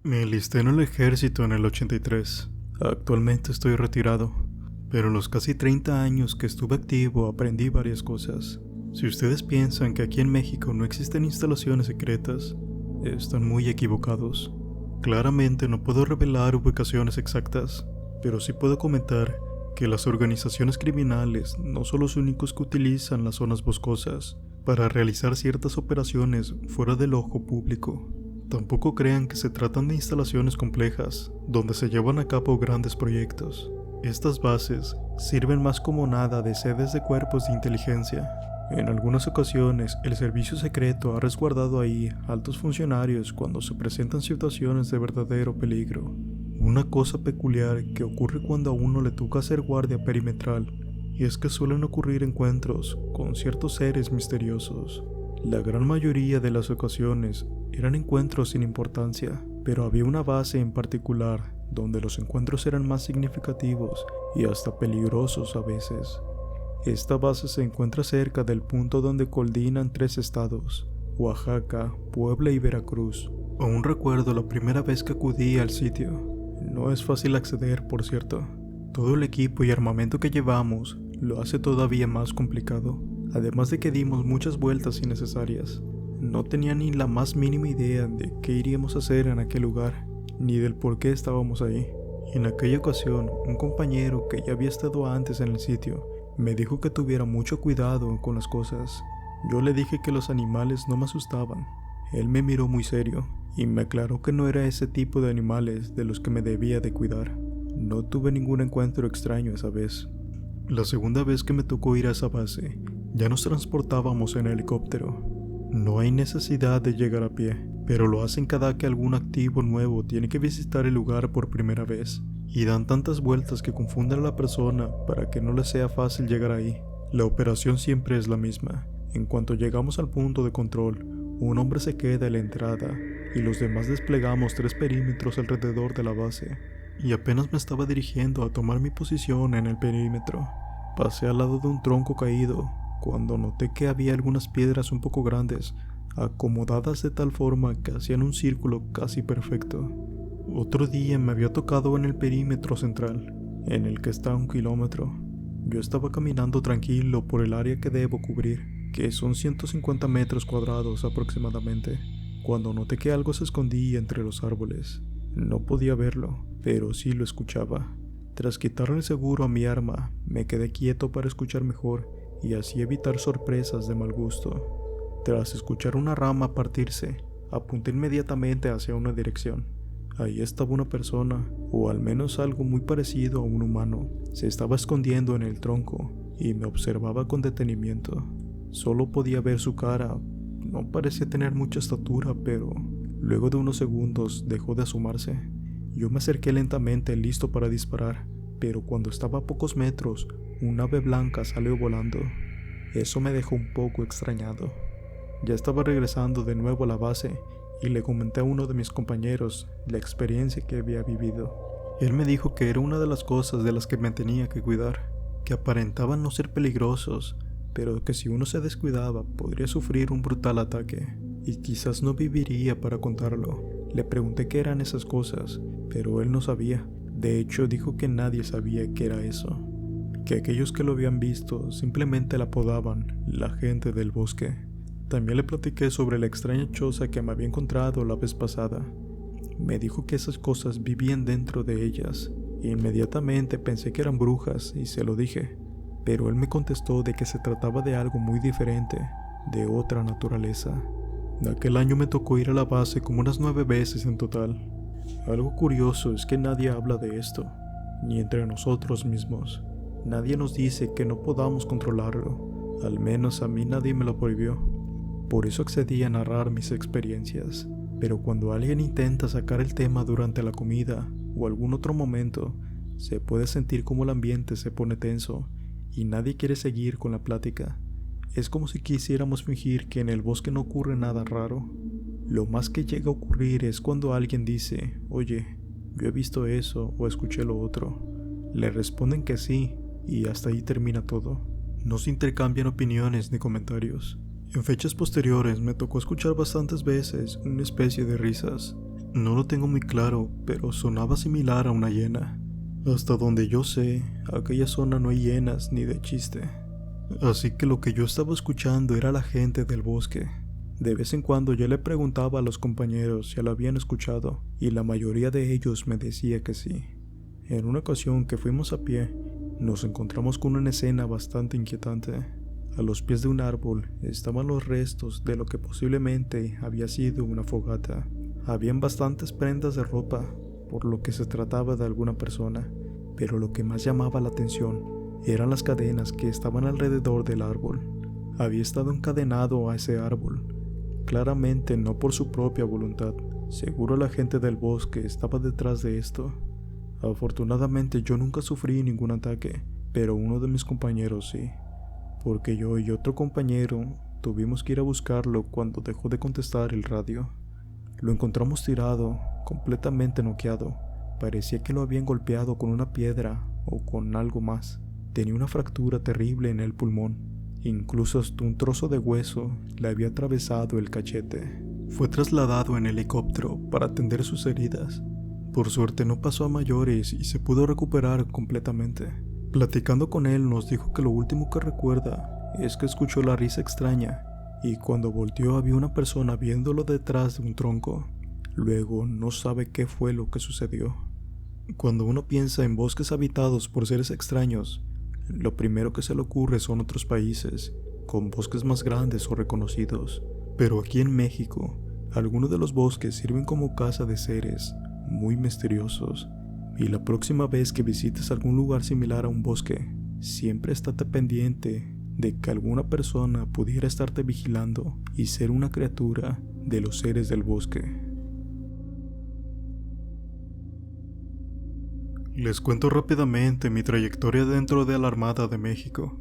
Me enlisté en el ejército en el 83. Actualmente estoy retirado, pero en los casi 30 años que estuve activo aprendí varias cosas. Si ustedes piensan que aquí en México no existen instalaciones secretas, están muy equivocados. Claramente no puedo revelar ubicaciones exactas, pero sí puedo comentar que las organizaciones criminales no son los únicos que utilizan las zonas boscosas para realizar ciertas operaciones fuera del ojo público. Tampoco crean que se tratan de instalaciones complejas, donde se llevan a cabo grandes proyectos. Estas bases sirven más como nada de sedes de cuerpos de inteligencia. En algunas ocasiones, el servicio secreto ha resguardado ahí altos funcionarios cuando se presentan situaciones de verdadero peligro. Una cosa peculiar que ocurre cuando a uno le toca hacer guardia perimetral, y es que suelen ocurrir encuentros con ciertos seres misteriosos. La gran mayoría de las ocasiones eran encuentros sin importancia, pero había una base en particular donde los encuentros eran más significativos y hasta peligrosos a veces. Esta base se encuentra cerca del punto donde colindan 3 estados, Oaxaca, Puebla y Veracruz. Aún recuerdo la primera vez que acudí al sitio. No es fácil acceder, por cierto. Todo el equipo y armamento que llevamos lo hace todavía más complicado. Además de que dimos muchas vueltas innecesarias. No tenía ni la más mínima idea de qué iríamos a hacer en aquel lugar, ni del por qué estábamos ahí. En aquella ocasión, un compañero que ya había estado antes en el sitio, me dijo que tuviera mucho cuidado con las cosas. Yo le dije que los animales no me asustaban. Él me miró muy serio, y me aclaró que no era ese tipo de animales de los que me debía de cuidar. No tuve ningún encuentro extraño esa vez. La segunda vez que me tocó ir a esa base, ya nos transportábamos en helicóptero. No hay necesidad de llegar a pie, pero lo hacen cada que algún activo nuevo tiene que visitar el lugar por primera vez, y dan tantas vueltas que confunden a la persona para que no le sea fácil llegar ahí. La operación siempre es la misma. En cuanto llegamos al punto de control, un hombre se queda en la entrada, y los demás desplegamos 3 perímetros alrededor de la base, y apenas me estaba dirigiendo a tomar mi posición en el perímetro. Pasé al lado de un tronco caído, cuando noté que había algunas piedras un poco grandes, acomodadas de tal forma que hacían un círculo casi perfecto. Otro día me había tocado en el perímetro central, en el que está 1 kilómetro. Yo estaba caminando tranquilo por el área que debo cubrir, que son 150 metros cuadrados aproximadamente, cuando noté que algo se escondía entre los árboles. No podía verlo, pero sí lo escuchaba. Tras quitarle el seguro a mi arma, me quedé quieto para escuchar mejor y así evitar sorpresas de mal gusto. Tras escuchar una rama partirse, apunté inmediatamente hacia una dirección. Ahí estaba una persona, o al menos algo muy parecido a un humano. Se estaba escondiendo en el tronco y me observaba con detenimiento. Solo podía ver su cara. No parecía tener mucha estatura, pero luego de unos segundos dejó de asomarse. Yo me acerqué lentamente listo para disparar, pero cuando estaba a pocos metros, un ave blanca salió volando. Eso me dejó un poco extrañado. Ya estaba regresando de nuevo a la base y le comenté a uno de mis compañeros la experiencia que había vivido. Él me dijo que era una de las cosas de las que me tenía que cuidar, que aparentaban no ser peligrosos, pero que si uno se descuidaba podría sufrir un brutal ataque, y quizás no viviría para contarlo. Le pregunté qué eran esas cosas, pero él no sabía. De hecho, dijo que nadie sabía qué era eso, que aquellos que lo habían visto simplemente la apodaban la gente del bosque. También le platiqué sobre la extraña choza que me había encontrado la vez pasada. Me dijo que esas cosas vivían dentro de ellas. Inmediatamente pensé que eran brujas y se lo dije, pero él me contestó de que se trataba de algo muy diferente, de otra naturaleza. Aquel año me tocó ir a la base como unas 9 veces en total. Algo curioso es que nadie habla de esto, ni entre nosotros mismos. Nadie nos dice que no podamos controlarlo, al menos a mí nadie me lo prohibió. Por eso accedí a narrar mis experiencias, pero cuando alguien intenta sacar el tema durante la comida o algún otro momento, se puede sentir como el ambiente se pone tenso y nadie quiere seguir con la plática. Es como si quisiéramos fingir que en el bosque no ocurre nada raro. Lo más que llega a ocurrir es cuando alguien dice, oye, yo he visto eso o escuché lo otro. Le responden que sí y hasta ahí termina todo. No se intercambian opiniones ni comentarios. En fechas posteriores me tocó escuchar bastantes veces una especie de risas. No lo tengo muy claro, pero sonaba similar a una hiena. Hasta donde yo sé, aquella zona no hay hienas ni de chiste. Así que lo que yo estaba escuchando era la gente del bosque. De vez en cuando yo le preguntaba a los compañeros si lo habían escuchado, y la mayoría de ellos me decía que sí. En una ocasión que fuimos a pie, nos encontramos con una escena bastante inquietante. A los pies de un árbol estaban los restos de lo que posiblemente había sido una fogata. Habían bastantes prendas de ropa, por lo que se trataba de alguna persona, pero lo que más llamaba la atención eran las cadenas que estaban alrededor del árbol. Había estado encadenado a ese árbol, claramente no por su propia voluntad. Seguro la gente del bosque estaba detrás de esto. Afortunadamente yo nunca sufrí ningún ataque, pero uno de mis compañeros sí, porque yo y otro compañero tuvimos que ir a buscarlo cuando dejó de contestar el radio. Lo encontramos tirado, completamente noqueado. Parecía que lo habían golpeado con una piedra o con algo más. Tenía una fractura terrible en el pulmón. Incluso hasta un trozo de hueso le había atravesado el cachete. Fue trasladado en helicóptero para atender sus heridas. Por suerte no pasó a mayores y se pudo recuperar completamente. Platicando con él nos dijo que lo último que recuerda es que escuchó la risa extraña y cuando volteó había una persona viéndolo detrás de un tronco. Luego no sabe qué fue lo que sucedió. Cuando uno piensa en bosques habitados por seres extraños, lo primero que se le ocurre son otros países, con bosques más grandes o reconocidos. Pero aquí en México, algunos de los bosques sirven como casa de seres muy misteriosos. Y la próxima vez que visites algún lugar similar a un bosque, siempre estate pendiente de que alguna persona pudiera estarte vigilando y ser una criatura de los seres del bosque. Les cuento rápidamente mi trayectoria dentro de la Armada de México.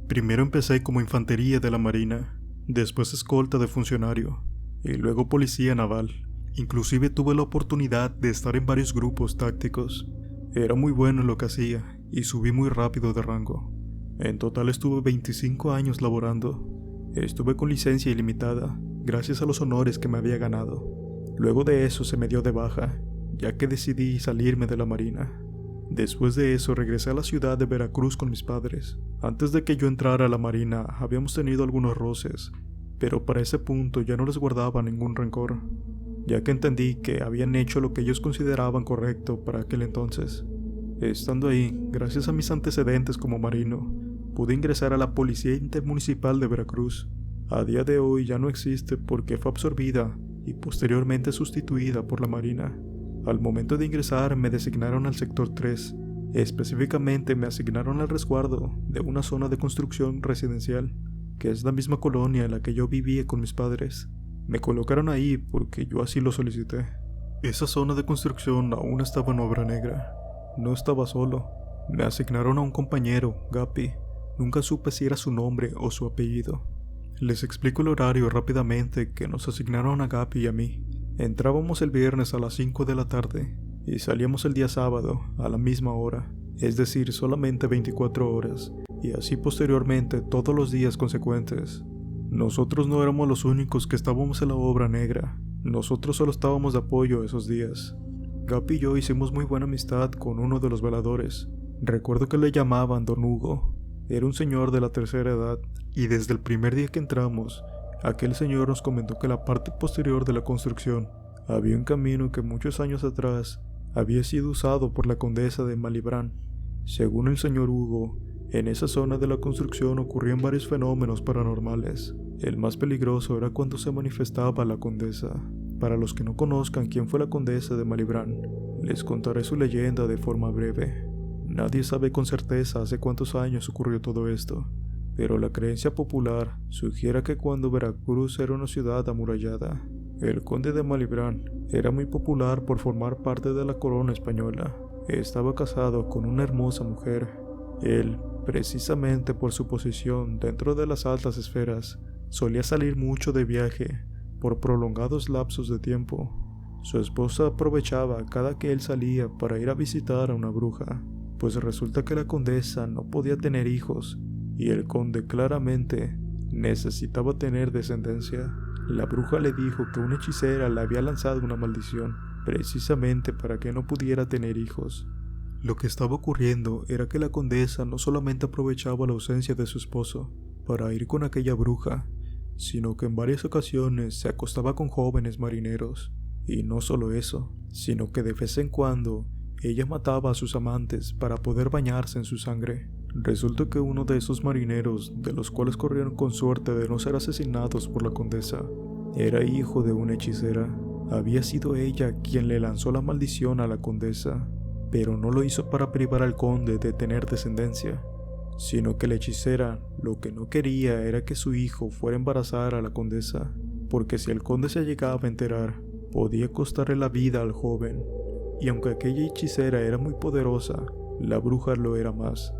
Primero empecé como infantería de la Marina, después escolta de funcionario, y luego policía naval. Inclusive tuve la oportunidad de estar en varios grupos tácticos. Era muy bueno en lo que hacía, y subí muy rápido de rango. En total estuve 25 años laborando. Estuve con licencia ilimitada, gracias a los honores que me había ganado. Luego de eso se me dio de baja, ya que decidí salirme de la Marina. Después de eso regresé a la ciudad de Veracruz con mis padres. Antes de que yo entrara a la Marina habíamos tenido algunos roces, pero para ese punto ya no les guardaba ningún rencor, ya que entendí que habían hecho lo que ellos consideraban correcto para aquel entonces. Estando ahí, gracias a mis antecedentes como marino, pude ingresar a la Policía Intermunicipal de Veracruz. A día de hoy ya no existe porque fue absorbida y posteriormente sustituida por la Marina. Al momento de ingresar me designaron al sector 3, específicamente me asignaron al resguardo de una zona de construcción residencial, que es la misma colonia en la que yo vivía con mis padres. Me colocaron ahí porque yo así lo solicité. Esa zona de construcción aún estaba en obra negra. No estaba solo. Me asignaron a un compañero, Gapi. Nunca supe si era su nombre o su apellido. Les explico el horario rápidamente que nos asignaron a Gapi y a mí. Entrábamos el viernes a las 5 de la tarde y salíamos el día sábado a la misma hora, es decir, solamente 24 horas, y así posteriormente todos los días consecuentes. Nosotros no éramos los únicos que estábamos en la obra negra, nosotros solo estábamos de apoyo esos días. Gapi y yo hicimos muy buena amistad con uno de los veladores. Recuerdo que le llamaban Don Hugo. Era un señor de la tercera edad, y desde el primer día que entramos, aquel señor nos comentó que la parte posterior de la construcción había un camino que muchos años atrás había sido usado por la condesa de Malibran. Según el señor Hugo, en esa zona de la construcción ocurrían varios fenómenos paranormales. El más peligroso era cuando se manifestaba la condesa. Para los que no conozcan quién fue la condesa de Malibran, les contaré su leyenda de forma breve. Nadie sabe con certeza hace cuántos años ocurrió todo esto, pero la creencia popular sugiere que cuando Veracruz era una ciudad amurallada, el conde de Malibran era muy popular por formar parte de la corona española. Estaba casado con una hermosa mujer. Él, precisamente por su posición dentro de las altas esferas, solía salir mucho de viaje por prolongados lapsos de tiempo. Su esposa aprovechaba cada que él salía para ir a visitar a una bruja, pues resulta que la condesa no podía tener hijos y el conde claramente necesitaba tener descendencia. La bruja le dijo que una hechicera le había lanzado una maldición precisamente para que no pudiera tener hijos. Lo que estaba ocurriendo era que la condesa no solamente aprovechaba la ausencia de su esposo para ir con aquella bruja, sino que en varias ocasiones se acostaba con jóvenes marineros. Y no solo eso, sino que de vez en cuando ella mataba a sus amantes para poder bañarse en su sangre. Resulta que uno de esos marineros, de los cuales corrieron con suerte de no ser asesinados por la condesa, era hijo de una hechicera. Había sido ella quien le lanzó la maldición a la condesa, pero no lo hizo para privar al conde de tener descendencia, sino que la hechicera lo que no quería era que su hijo fuera a embarazar a la condesa, porque si el conde se llegaba a enterar, podía costarle la vida al joven. Y aunque aquella hechicera era muy poderosa, la bruja lo era más.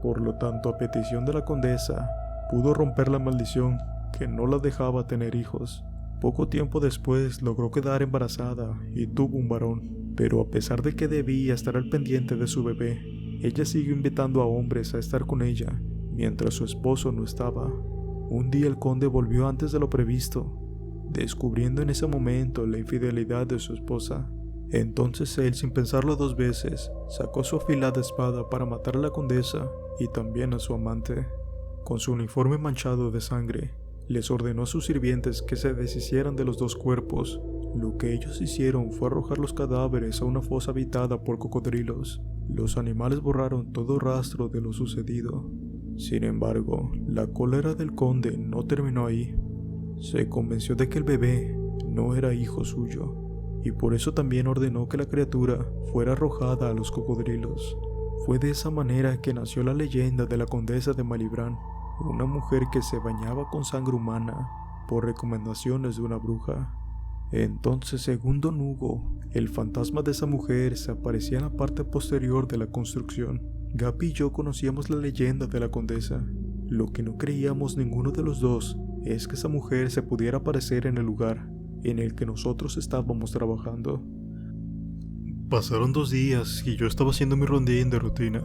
Por lo tanto, a petición de la condesa, pudo romper la maldición que no la dejaba tener hijos. Poco tiempo después logró quedar embarazada y tuvo un varón, pero a pesar de que debía estar al pendiente de su bebé, ella siguió invitando a hombres a estar con ella mientras su esposo no estaba. Un día el conde volvió antes de lo previsto, descubriendo en ese momento la infidelidad de su esposa. Entonces él, sin pensarlo dos veces, sacó su afilada espada para matar a la condesa y también a su amante. Con su uniforme manchado de sangre, les ordenó a sus sirvientes que se deshicieran de los dos cuerpos. Lo que ellos hicieron fue arrojar los cadáveres a una fosa habitada por cocodrilos. Los animales borraron todo rastro de lo sucedido. Sin embargo, la cólera del conde no terminó ahí. Se convenció de que el bebé no era hijo suyo, y por eso también ordenó que la criatura fuera arrojada a los cocodrilos. Fue de esa manera que nació la leyenda de la condesa de Malibran, una mujer que se bañaba con sangre humana por recomendaciones de una bruja. Entonces, según Don Hugo, el fantasma de esa mujer se aparecía en la parte posterior de la construcción. Gaby y yo conocíamos la leyenda de la condesa. Lo que no creíamos ninguno de los dos es que esa mujer se pudiera aparecer en el lugar en el que nosotros estábamos trabajando. Pasaron 2 días y yo estaba haciendo mi rondín de rutina.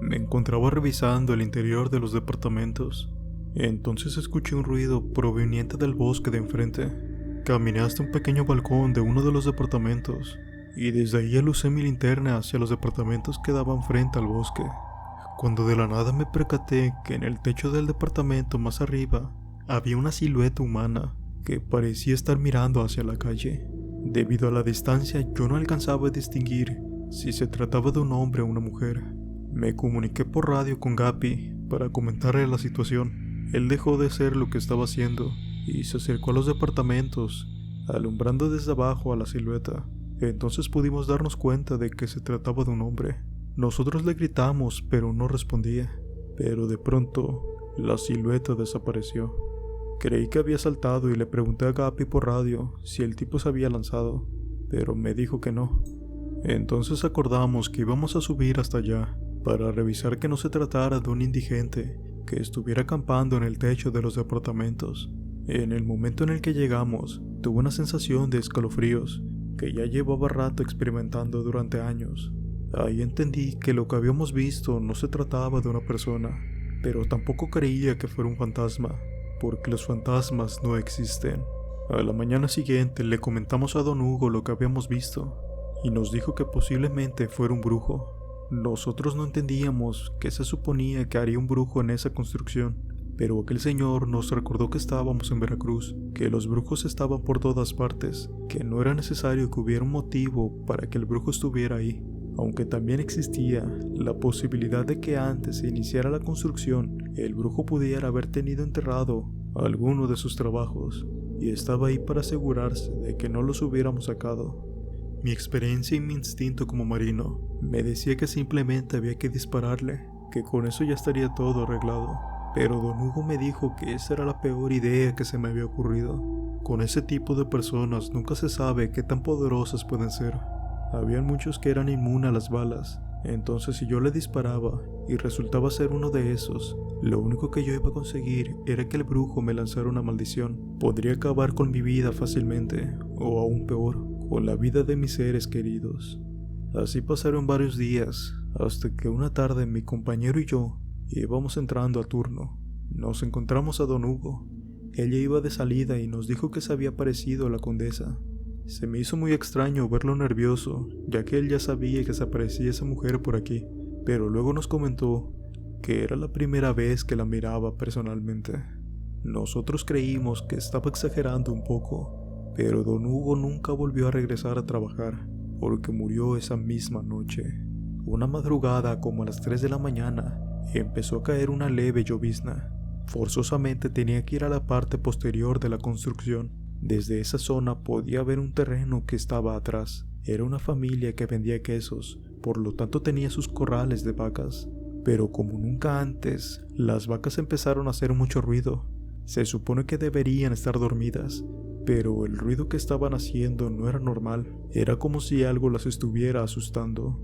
Me encontraba revisando el interior de los departamentos. Entonces escuché un ruido proveniente del bosque de enfrente. Caminé hasta un pequeño balcón de uno de los departamentos y desde ahí alucé mi linterna hacia los departamentos que daban frente al bosque, cuando de la nada me percaté que en el techo del departamento más arriba había una silueta humana que parecía estar mirando hacia la calle. Debido a la distancia, yo no alcanzaba a distinguir si se trataba de un hombre o una mujer. Me comuniqué por radio con Gaby para comentarle la situación. Él dejó de hacer lo que estaba haciendo y se acercó a los departamentos, alumbrando desde abajo a la silueta. Entonces pudimos darnos cuenta de que se trataba de un hombre. Nosotros le gritamos, pero no respondía. Pero de pronto, la silueta desapareció. Creí que había saltado y le pregunté a Gaby por radio si el tipo se había lanzado, pero me dijo que no. Entonces acordamos que íbamos a subir hasta allá para revisar que no se tratara de un indigente que estuviera acampando en el techo de los departamentos. En el momento en el que llegamos, tuve una sensación de escalofríos que ya llevaba rato experimentando durante años. Ahí entendí que lo que habíamos visto no se trataba de una persona, pero tampoco creía que fuera un fantasma, porque los fantasmas no existen. A la mañana siguiente le comentamos a Don Hugo lo que habíamos visto, y nos dijo que posiblemente fuera un brujo. Nosotros no entendíamos qué se suponía que haría un brujo en esa construcción, pero aquel señor nos recordó que estábamos en Veracruz, que los brujos estaban por todas partes, que no era necesario que hubiera un motivo para que el brujo estuviera ahí, aunque también existía la posibilidad de que antes se iniciara la construcción, el brujo pudiera haber tenido enterrado alguno de sus trabajos, y estaba ahí para asegurarse de que no los hubiéramos sacado. Mi experiencia y mi instinto como marino me decía que simplemente había que dispararle, que con eso ya estaría todo arreglado. Pero Don Hugo me dijo que esa era la peor idea que se me había ocurrido. Con ese tipo de personas nunca se sabe qué tan poderosas pueden ser. Habían muchos que eran inmunes a las balas, entonces si yo le disparaba y resultaba ser uno de esos, lo único que yo iba a conseguir era que el brujo me lanzara una maldición. Podría acabar con mi vida fácilmente, o aún peor, con la vida de mis seres queridos. Así pasaron varios días, hasta que una tarde mi compañero y yo íbamos entrando a turno. Nos encontramos a Don Hugo. Ella iba de salida y nos dijo que se había aparecido la condesa. Se me hizo muy extraño verlo nervioso, ya que él ya sabía que se aparecía esa mujer por aquí, pero luego nos comentó que era la primera vez que la miraba personalmente. Nosotros creímos que estaba exagerando un poco, pero don Hugo nunca volvió a regresar a trabajar, porque murió esa misma noche. Una madrugada como a las 3 de la mañana, empezó a caer una leve llovizna. Forzosamente tenía que ir a la parte posterior de la construcción. Desde esa zona podía ver un terreno que estaba atrás. Era una familia que vendía quesos, por lo tanto tenía sus corrales de vacas. Pero como nunca antes, las vacas empezaron a hacer mucho ruido. Se supone que deberían estar dormidas, pero el ruido que estaban haciendo no era normal. Era como si algo las estuviera asustando.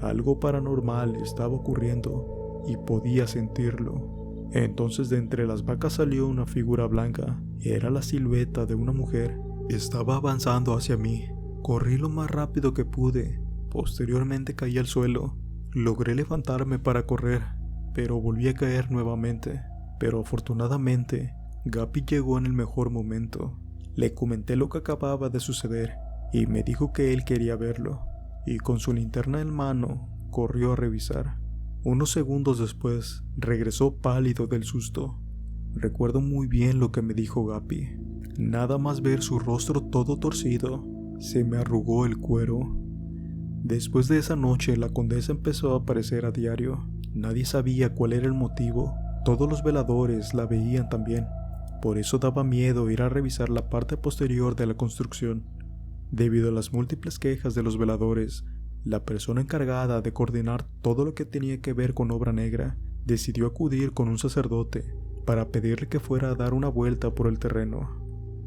Algo paranormal estaba ocurriendo y podía sentirlo. Entonces de entre las vacas salió una figura blanca. Era la silueta de una mujer. Estaba avanzando hacia mí. Corrí lo más rápido que pude. Posteriormente caí al suelo. Logré levantarme para correr, pero volví a caer nuevamente. Pero afortunadamente, Gaby llegó en el mejor momento. Le comenté lo que acababa de suceder y me dijo que él quería verlo, y con su linterna en mano corrió a revisar. Unos segundos después, regresó pálido del susto. Recuerdo muy bien lo que me dijo Gaby. Nada más ver su rostro todo torcido, se me arrugó el cuero. Después de esa noche, la condesa empezó a aparecer a diario. Nadie sabía cuál era el motivo. Todos los veladores la veían también. Por eso daba miedo ir a revisar la parte posterior de la construcción. Debido a las múltiples quejas de los veladores, la persona encargada de coordinar todo lo que tenía que ver con obra negra decidió acudir con un sacerdote para pedirle que fuera a dar una vuelta por el terreno.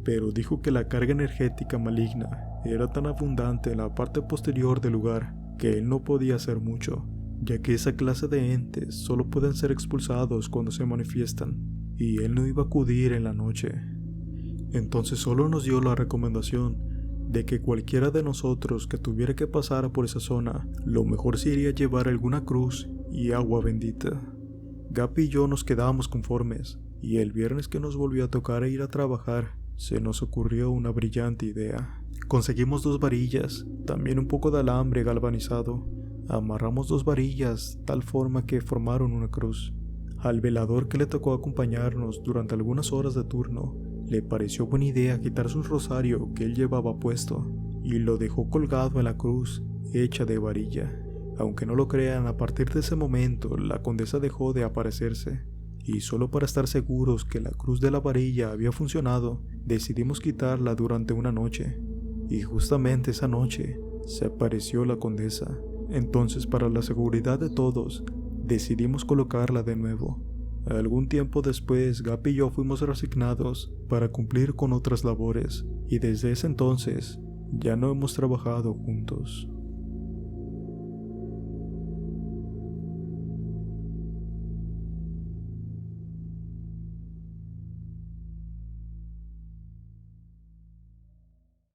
Pero dijo que la carga energética maligna era tan abundante en la parte posterior del lugar que él no podía hacer mucho, ya que esa clase de entes solo pueden ser expulsados cuando se manifiestan, y él no iba a acudir en la noche. Entonces solo nos dio la recomendación de que cualquiera de nosotros que tuviera que pasar por esa zona, lo mejor sería llevar alguna cruz y agua bendita. Gaby y yo nos quedamos conformes, y el viernes que nos volvió a tocar ir a trabajar, se nos ocurrió una brillante idea. Conseguimos 2 varillas, también un poco de alambre galvanizado. Amarramos 2 varillas, tal forma que formaron una cruz. Al velador que le tocó acompañarnos durante algunas horas de turno, le pareció buena idea quitar su rosario que él llevaba puesto, y lo dejó colgado en la cruz, hecha de varilla. Aunque no lo crean, a partir de ese momento, la condesa dejó de aparecerse. Y solo para estar seguros que la cruz de la varilla había funcionado, decidimos quitarla durante una noche. Y justamente esa noche, se apareció la condesa. Entonces, para la seguridad de todos, decidimos colocarla de nuevo. Algún tiempo después, Gaby y yo fuimos resignados para cumplir con otras labores, y desde ese entonces, ya no hemos trabajado juntos.